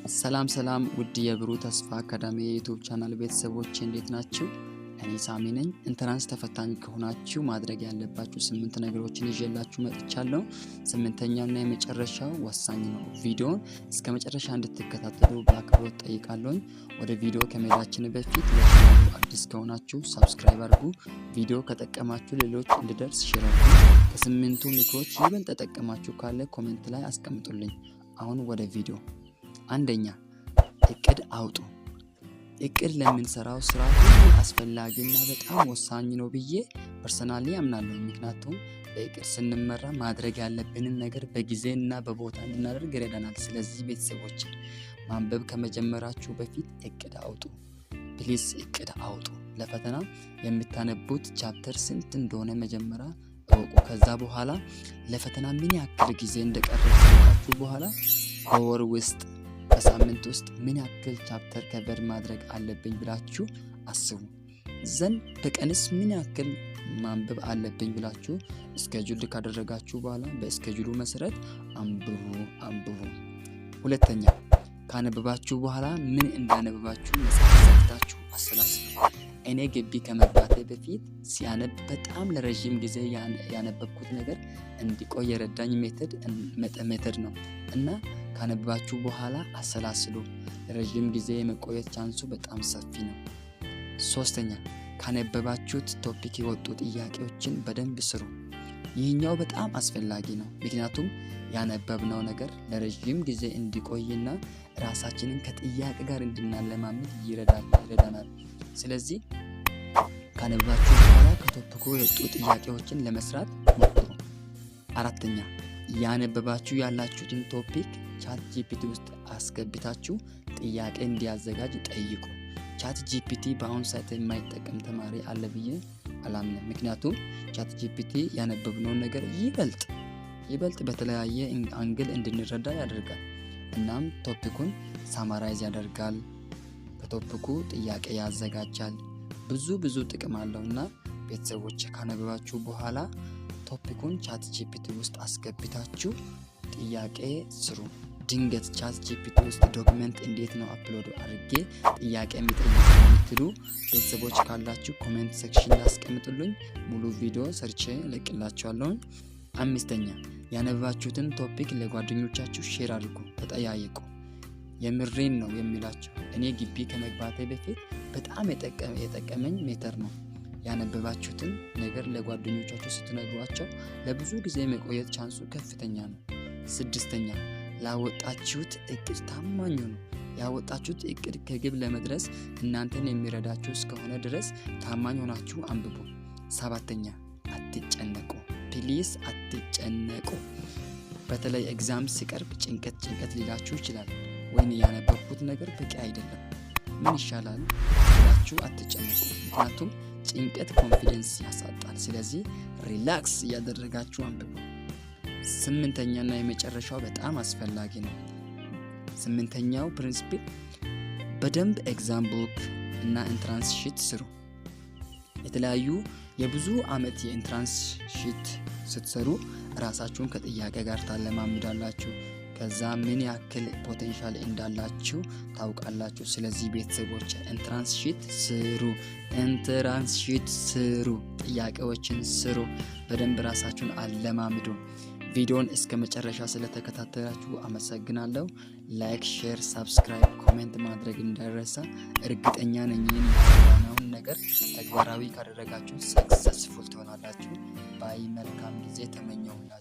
ሰላም ውድ የብሩ ተስፋ አካዳሚ የዩቲዩብ ቻናል ቤተሰቦች እንዴት ናችሁ? እኔ ሳሚ ነኝ። ኢንትራንስ ተፈታኝ ከሆናችሁ ማድረግ ያለባችሁ 8 ነገሮችን ይዤላችሁ መጥቻለሁ። 8ኛውና የመጨረሻው ወሳኝ ነው። ቪዲዮን እስከ መጨረሻ እንድትከታተሉ በአክብሮት ጠይቃለሁ። ወደ ቪዲዮ ከመሄዳችን በፊት ለቻናሉ አዲስ ከሆናችሁ ሰብስክራይብ አድርጉ። ቪዲዮ ከጠቀማችሁ ሌሎች እንዲደርስ ሼር አድርጉ። ከ8ቱ ምክሮች ይበልጥ ተጠቀማችሁ ካለ ኮሜንት ላይ አስቀምጡልኝ። አሁን ወደ ቪዲዮ። አንደኛ እቅድ አውጡ። እቅድ ለምንሰራው ስራ ሁሉ አስፈላጊና በጣም ወሳኝ ነው ብዬ ፐርሰናሊ አምናለሁ። ምክንያቱም በእቅድ ስንመራ ማድረግ ያለብንን ነገር በጊዜና በቦታ እንድናደርግ ይረዳናል። ስለዚህ ቤተሰቦች ማንበብ ከመጀመራችሁ በፊት እቅድ አውጡ። ፕሊስ እቅድ አውጡ። ለፈተና የምታነቡት ቻፕተር ስንት እንደሆነ መጀመሪያ እወቁ። ከዛ በኋላ ለፈተና ምን ያክል ጊዜ እንደቀረባችሁ በኋላ በወር ውስጥ በሳምንት ውስጥ ምን ያክል ቻፕተር ከቨር ማድረግ አለብኝ ብላችሁ አስቡ። ዘንድ በቀንስ ምን ያክል ማንበብ አለብኝ ብላችሁ ስኬጁል ካደረጋችሁ በኋላ በስኬጁሉ መሰረት አንብቡ። ሁለተኛ ካነበባችሁ በኋላ ምን እንዳነበባችሁ መጽሐፍ ዘግታችሁ አሰላስሉ። እኔ ግቢ ከመግባቴ በፊት ሲያነብ በጣም ለረጅም ጊዜ ያነበብኩት ነገር እንዲቆይ የረዳኝ ሜተድ ነው እና ካነበባችሁ በኋላ አሰላስሉ። ለረጅም ጊዜ የመቆየት ቻንሱ በጣም ሰፊ ነው። ሶስተኛ ካነበባችሁት ቶፒክ የወጡ ጥያቄዎችን በደንብ ስሩ። ይህኛው በጣም አስፈላጊ ነው፣ ምክንያቱም ያነበብነው ነገር ለረጅም ጊዜ እንዲቆይና ራሳችንን ከጥያቄ ጋር እንድናለማመድ ይረዳናል። ስለዚህ ካነበባችሁ በኋላ ከቶፒኩ የወጡ ጥያቄዎችን ለመስራት ሞክሩ። አራተኛ ያነበባችሁ ያላችሁትን ቶፒክ ቻት ጂፒቲ ውስጥ አስገብታችሁ ጥያቄ እንዲያዘጋጅ ጠይቁ። ቻት ጂፒቲ በአሁኑ ሰዓት የማይጠቀም ተማሪ አለ ብዬ አላምንም። ምክንያቱም ቻት ጂፒቲ ያነበብነውን ነገር ይበልጥ በተለያየ አንግል እንድንረዳ ያደርጋል። እናም ቶፒኩን ሳማራይዝ ያደርጋል፣ በቶፒኩ ጥያቄ ያዘጋጃል። ብዙ ጥቅም አለውና ቤተሰቦች ካነበባችሁ በኋላ ቶፒኩን ቻት ጂፒቲ ውስጥ አስገብታችሁ ጥያቄ ስሩ። ድንገት ቻት ጂፒቲ ውስጥ ዶክመንት እንዴት ነው አፕሎድ አድርጌ ጥያቄ የሚጠይቁ የምትሉ ቤተሰቦች ካላችሁ ኮሜንት ሴክሽን ያስቀምጡልኝ። ሙሉ ቪዲዮ ሰርቼ ለቅላችኋለሁ። አምስተኛ ያነበባችሁትን ቶፒክ ለጓደኞቻችሁ ሼር አድርጉ፣ ተጠያየቁ። የምሬን ነው የሚላችሁ። እኔ ግቢ ከመግባቴ በፊት በጣም የጠቀመኝ ሜተር ነው። ያነበባችሁትን ነገር ለጓደኞቻችሁ ስትነግሯቸው ለብዙ ጊዜ መቆየት ቻንሱ ከፍተኛ ነው። ስድስተኛ ላወጣችሁት እቅድ ታማኝ ሁኑ። ያወጣችሁት እቅድ ከግብ ለመድረስ እናንተን የሚረዳችሁ እስከሆነ ድረስ ታማኝ ሆናችሁ አንብቡ። ሰባተኛ አትጨነቁ። ፕሊስ አትጨነቁ። በተለይ ኤግዛም ሲቀርብ ጭንቀት ሊላችሁ ይችላል። ወይኔ ያነበብኩት ነገር በቂ አይደለም፣ ምን ይሻላል ብላችሁ አትጨነቁ። ምክንያቱም ጭንቀት ኮንፊደንስ ያሳጣል። ስለዚህ ሪላክስ እያደረጋችሁ አንብቡ። 8ኛና የመጨረሻው በጣም አስፈላጊ ነው። 8ኛው ፕሪንሲፕል በደንብ ኤግዛም ቡክ እና ኢንትራንስ ሺት ስሩ። የተለያዩ የብዙ ዓመት የኢንትራንስ ሺት ስትሰሩ ራሳችሁን ከጥያቄ ጋር ታለማምዳላችሁ። ከዛ ምን ያክል ፖቴንሻል እንዳላችሁ ታውቃላችሁ። ስለዚህ ቤተሰቦች ኢንትራንስ ሺት ስሩ፣ ጥያቄዎችን ስሩ፣ በደንብ ራሳችሁን አለማምዱ። ቪዲዮን እስከ መጨረሻ ስለተከታተላችሁ አመሰግናለሁ። ላይክ፣ ሼር፣ ሰብስክራይብ፣ ኮሜንት ማድረግ እንዳይረሳ። እርግጠኛ ነኝ ይህን ያለውን ነገር ተግባራዊ ካደረጋችሁ ሰክሰስፉል ትሆናላችሁ። ባይ መልካም ጊዜ ተመኘሁላችሁ።